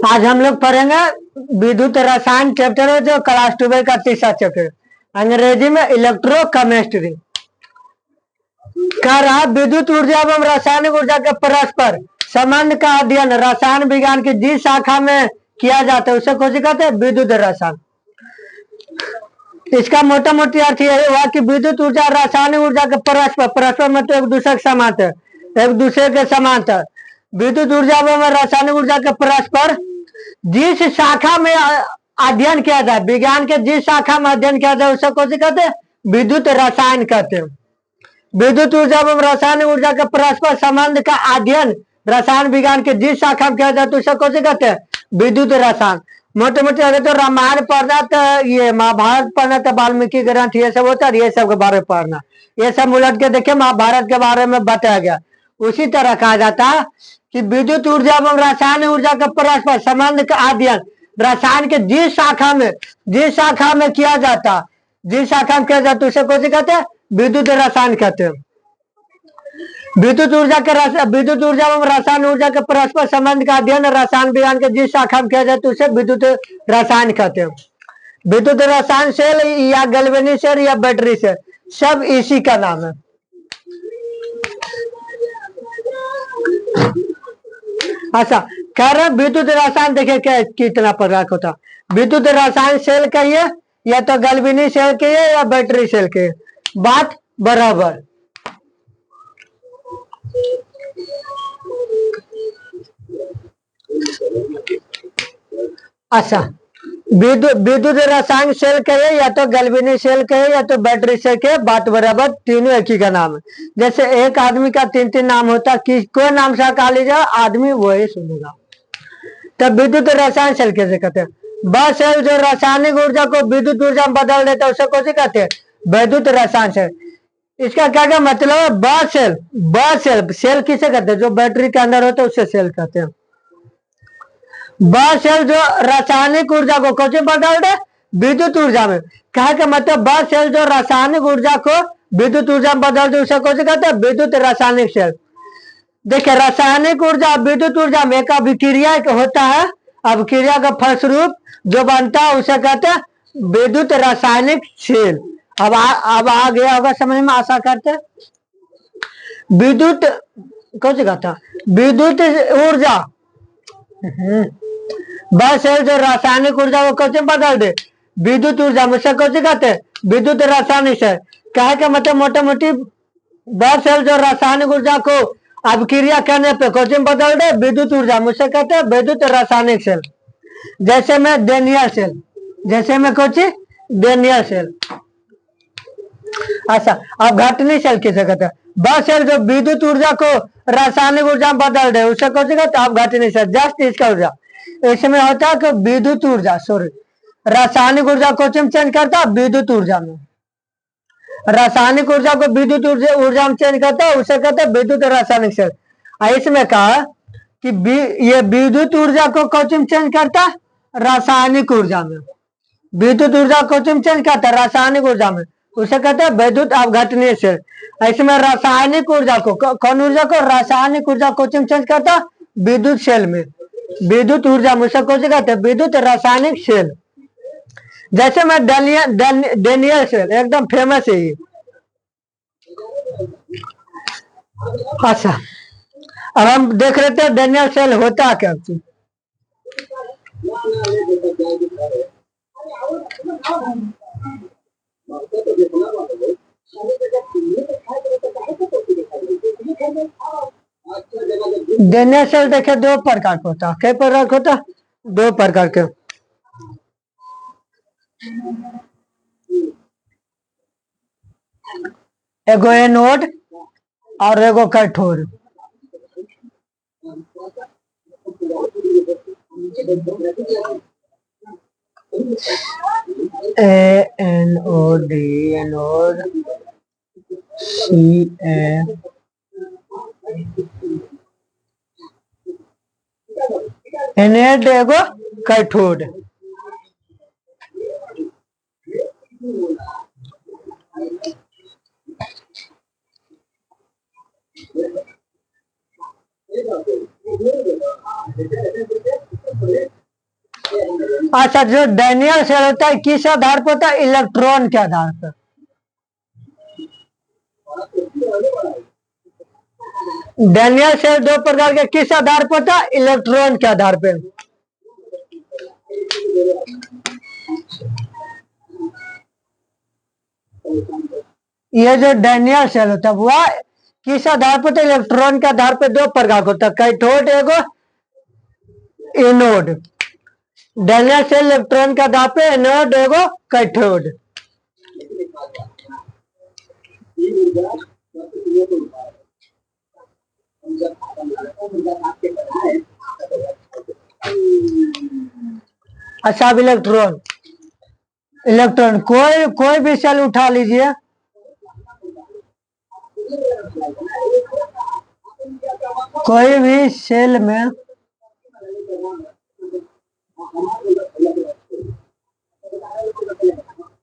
आज हम लोग पढ़ेंगे विद्युत रसायन चैप्टर है, जो क्लास 12 का तीसरा चैप्टर, अंग्रेजी में इलेक्ट्रोकेमिस्ट्री। कह रहा विद्युत ऊर्जा एवं रासायनिक ऊर्जा के परस्पर संबंध का अध्ययन रसायन विज्ञान की जिस शाखा में किया जाता है उसे कौन सी कहते हैं? विद्युत रसायन। इसका मोटा मोटी अर्थ यह हुआ कि विद्युत ऊर्जा रासायनिक ऊर्जा के परस्पर, परस्पर मतलब एक दूसरे के समांतर, एक दूसरे के समांतर, विद्युत ऊर्जा एवं रासायनिक ऊर्जा के परस्पर जिस शाखा में अध्ययन किया जाए, विज्ञान के जिस शाखा में अध्ययन किया जाए उसे कौन सी कहते हैं? विद्युत रसायन कहते हैं। विद्युत ऊर्जा एवं रासायनिक ऊर्जा के परस्पर संबंध का अध्ययन रसायन विज्ञान के जिस शाखा में किया जाए तो उसे कौन सी कहते हैं? विद्युत रसायन। मोटे मोटे अगर तो रामायण पढ़ना, तो ये महाभारत पढ़ना, तो वाल्मीकि ग्रंथ ये सब होता है, ये सब के बारे में पढ़ना, ये सब उलट के देखिए महाभारत के बारे में बताया गया। उसी तरह कहा जाता है कि विद्युत ऊर्जा एवं रासायनिक ऊर्जा का परस्पर संबंध का अध्ययन रसायन के जिस शाखा में किया जाता, जिस शाखा में किया जाता उसे कौन सी कहते हैं? विद्युत रसायन कहते हैं। विद्युत ऊर्जा एवं रासायनिक ऊर्जा के परस्पर संबंध का अध्ययन रसायन विज्ञान के जिस शाखा में किया जाता है उसे विद्युत रसायन कहते हैं। विद्युत रसायन सेल या गैल्वेनिक सेल या बैटरी सेल सब इसी का नाम है। अच्छा, कह रहे विद्युत रसायन देखिए क्या कितना प्रकार होता है। विद्युत रसायन सेल कहिए या तो गैल्वेनिक सेल कहिए या बैटरी सेल कहिए, बात बराबर। अच्छा, विद्युत रसायन सेल कहे या तो गैल्वेनिक सेल कहे या तो बैटरी सेल कहे, बात बराबर, तीनों एक ही का नाम है। जैसे एक आदमी का तीन तीन नाम होता, कोई नाम से कहा लीजिए आदमी वही सुनेगा। तब विद्युत रसायन सेल कैसे कहते हैं? वह सेल जो रासायनिक ऊर्जा को विद्युत ऊर्जा में बदल देता है उसे कौन सी कहते हैं? विद्युत रसायन सेल। इसका क्या क्या मतलब है? सेल किसे कहते हैं? जो बैटरी के अंदर होता है उसे सेल कहते हैं। वह सेल जो रासायनिक ऊर्जा को कौन बदल दे? विद्युत ऊर्जा में। कहा का मतलब वह सेल जो रासायनिक ऊर्जा को विद्युत ऊर्जा में बदल दे उसे कौन कहते हैं? विद्युत रासायनिक सेल। देखिए, रासायनिक ऊर्जा विद्युत ऊर्जा में एक अभिक्रिया होता है, अभिक्रिया का फलस्वरूप जो बनता है उसे कहते हैं विद्युत रासायनिक सेल। अब आ गया होगा समझ में, आशा करते हैं। विद्युत कौन सी कहता है? विद्युत ऊर्जा बस है जो रासायनिक ऊर्जा को कौन बदल दे? विद्युत ऊर्जा में से कौन कहते हैं? विद्युत रासायनिक सेल। कहे का मतलब मोटा मोटी बस है जो रासायनिक ऊर्जा को अभिक्रिया करने पे कौन बदल दे? विद्युत ऊर्जा में से कहते हैं विद्युत रासायनिक सेल। जैसे में डेनियल सेल, जैसे में कौन डेनियल सेल। अच्छा, अब घटनी सेल किसे कहते हैं? बस सेल जो विद्युत ऊर्जा को रासायनिक ऊर्जा में बदल दे उसे कौन कहते हैं? अब घटनी सेल। जस्ट इसका ऊर्जा इसमें होता है कि विद्युत ऊर्जा रासायनिक ऊर्जा को चेंज करता है विद्युत ऊर्जा में, रासायनिक ऊर्जा को विद्युत ऊर्जा में चेंज करता है उसे कहते हैं विद्युत रासायनिक सेल। इसमें कहा कि ये विद्युत ऊर्जा को कौन चेंज करता है? रासायनिक ऊर्जा में। विद्युत ऊर्जा को चेंज करता है रासायनिक ऊर्जा में, उसे कहते हैं विद्युत अवघटनीय सेल। इसमें रासायनिक ऊर्जा को कौन ऊर्जा को? रासायनिक ऊर्जा को चेंज करता विद्युत सेल में, विद्युत ऊर्जा में उसे कौन कहते हैं? विद्युत रासायनिक सेल। जैसे मैं डेनियल सेल एकदम फेमस है ये। अच्छा, अब हम देख रहे थे डेनियल सेल होता क्या? डेनियल सेल देखे दो प्रकार का होता है। कई प्रकार का होता? दो प्रकार के। एगो एनोड और एगो cathode. ANOD, anode, CA anode, एगो कैथोड। अच्छा, जो डैनियल शेल होता है किस आधार पर होता है? इलेक्ट्रॉन के आधार पर। डैनियल शेल दो प्रकार के किस आधार पर होता है? इलेक्ट्रॉन के आधार पर। ये जो डैनियल शेल होता है वह किस आधार पर? तो इलेक्ट्रॉन के आधार पर दो प्रकार होता है, कैथोड एगो एनोड। डैनियल शेल इलेक्ट्रॉन के आधार पर एनोड एगो कैथोड। अच्छा, अब इलेक्ट्रॉन इलेक्ट्रॉन कोई भी सेल उठा लीजिए, कोई भी सेल में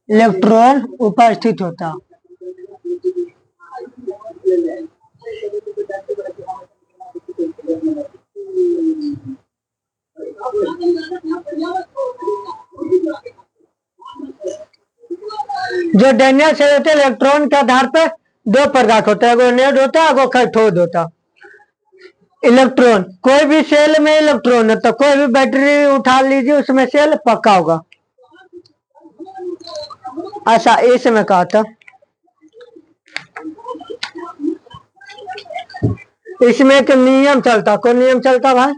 इलेक्ट्रॉन उपस्थित होता। जो डैनियल शेल होते हैं इलेक्ट्रॉन के आधार पर दो प्रकार होता है, एगो एनोड होता है, एगो कैथोड होता। इलेक्ट्रॉन कोई भी सेल में इलेक्ट्रॉन होता, कोई भी बैटरी उठा लीजिए उसमें सेल पक्का होगा। अच्छा, इसमें कहा था इसमें एक नियम चलता। कौन नियम चलता भाई?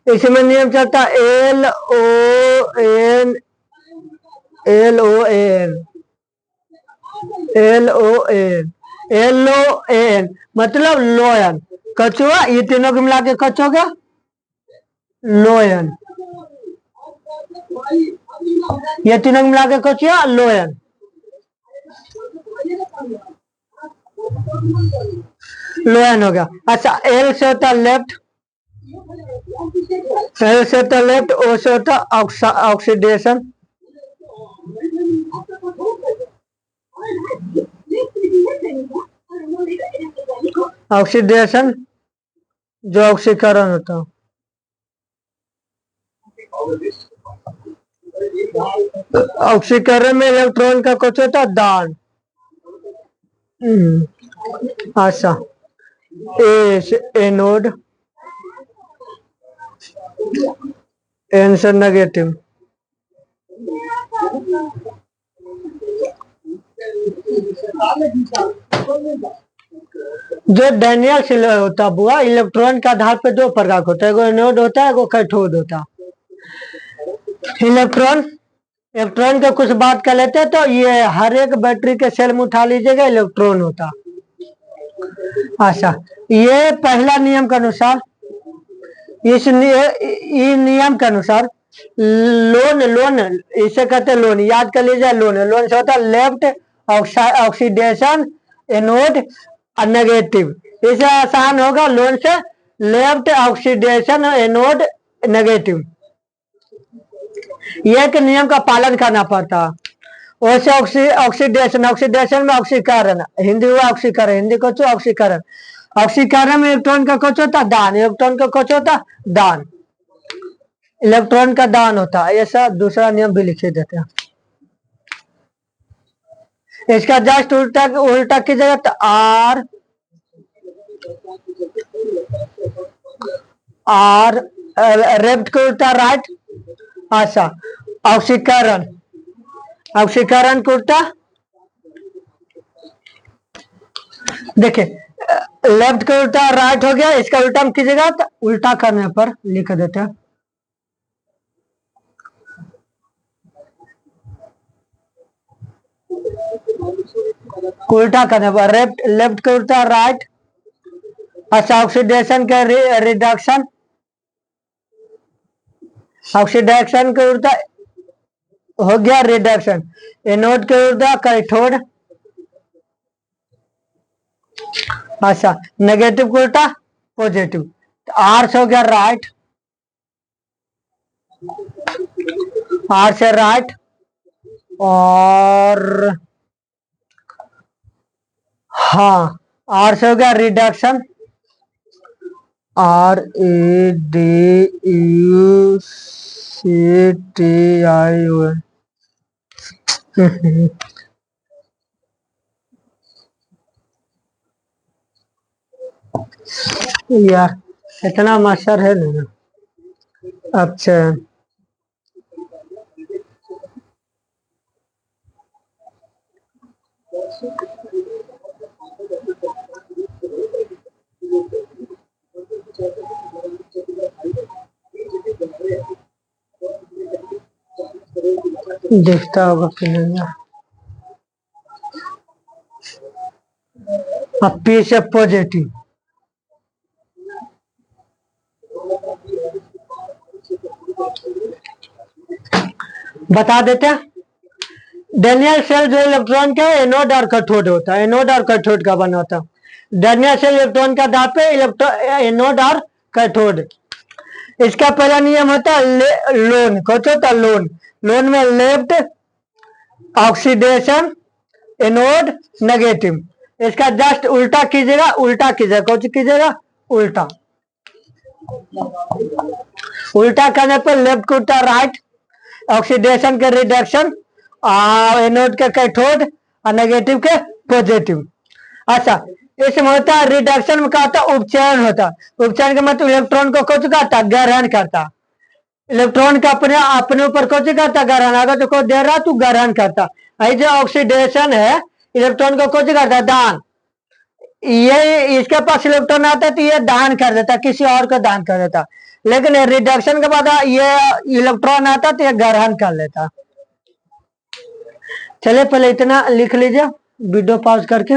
इसमें नियम चलता L O N L O N L O N L O N मतलब लोयन। कछुआ, ये तीनों को मिला के कछ हो गया लोयन। ये तीनों को मिला के कछुआ लोयन। लोयन हो गया। अच्छा, एल से होता लेफ्ट, एल से होता लेफ्ट, ओ से होता ऑक्सीडेशन, ऑक्सीडेशन जो ऑक्सीकरण होता। ऑक्सीकरण में इलेक्ट्रॉन का कुछ होता दान। अच्छा, एनोड, एन से नेगेटिव। जो डैनियल शेल होता बुआ इलेक्ट्रॉन के आधार पर दो प्रकार होता है, एगो एनोड होता है, एगो कैथोड होता। इलेक्ट्रॉन इलेक्ट्रॉन का कुछ बात कर लेते हैं, तो ये हर एक बैटरी के सेल में उठा लीजिएगा इलेक्ट्रॉन होता। अच्छा, ये पहला नियम के अनुसार, इस नियम के अनुसार लोन लोन इसे कहते हैं लोन, याद कर लीजिए लोन। लोन से होता है लेफ्ट ऑक्सीडेशन एनोड नेगेटिव। इसे आसान होगा लोन से लेफ्ट ऑक्सीडेशन एनोड नेगेटिव। एक नियम का पालन करना पड़ता। वैसे ऑक्सीडेशन ऑक्सीडेशन में ऑक्सीकरण, हिंदी हुआ ऑक्सीकरण, हिंदी को ऑक्सीकरण। ऑक्सीकरण में इलेक्ट्रॉन का कुछ होता दान, इलेक्ट्रॉन का कुछ होता दान, इलेक्ट्रॉन का दान होता है। ऐसा दूसरा नियम भी लिखे देते हैं। इसका जस्ट उल्टा उल्टा की जगह तो आर आर लेफ्ट को उल्टा राइट। अच्छा, ऑक्सीकरण ऑक्सीकरण को उल्टा देखिए, लेफ्ट का उल्टा राइट हो गया, इसका उल्टा हम कीजिएगा तो उल्टा करने पर लिख देते हैं। उल्टा करने पर लेफ्ट लेफ्ट का उल्टा राइट। अच्छा, ऑक्सीडेशन का रिडक्शन, ऑक्सीडेशन का उल्टा हो गया रिडक्शन। एनोड के उल्टा कैथोड। अच्छा, नेगेटिव को उल्टा पॉजिटिव। तो आर से हो गया राइट, आर से राइट, और हाँ आर से हो गया रिडक्शन, RADUCTION। यार इतना मच्छर है ना। अच्छा देखता होगा कि नहीं यार। अब पी से पॉजिटिव बता देते हैं। डेनियल सेल जो इलेक्ट्रॉन का एनोड और कैथोड होता है, एनोड और कैथोड का बना होता है। डेनियल सेल इलेक्ट्रॉन का दाब पे एनोड और कैथोड। इसका पहला नियम होता है लोन। कौन होता है लोन? लोन में लेफ्ट ऑक्सीडेशन एनोड नेगेटिव। इसका जस्ट उल्टा कीजिएगा, उल्टा कीजिएगा। कौन कीजिएगा? उल्टा। उल्टा करने पर लेफ्ट को उल्टा राइट, ऑक्सीडेशन के रिडक्शन, एनोड के कैथोड और नेगेटिव के पॉजिटिव। अच्छा इसमें होता है रिडक्शन में क्या होता है? उपचयन होता है। उपचयन का मतलब इलेक्ट्रॉन को कुछ करता है? ग्रहण करता। इलेक्ट्रॉन का अपने ऊपर कुछ करता है? ग्रहण। अगर तो कोई दे रहा तो ग्रहण करता। जो ऑक्सीडेशन है इलेक्ट्रॉन को कुछ करता है? दान। ये इसके पास इलेक्ट्रॉन आता है तो ये दान कर देता, किसी और को दान कर देता। लेकिन रिडक्शन के बाद ये इलेक्ट्रॉन आता तो ये ग्रहण कर लेता। चलिए पहले इतना लिख लीजिए वीडियो पॉज करके।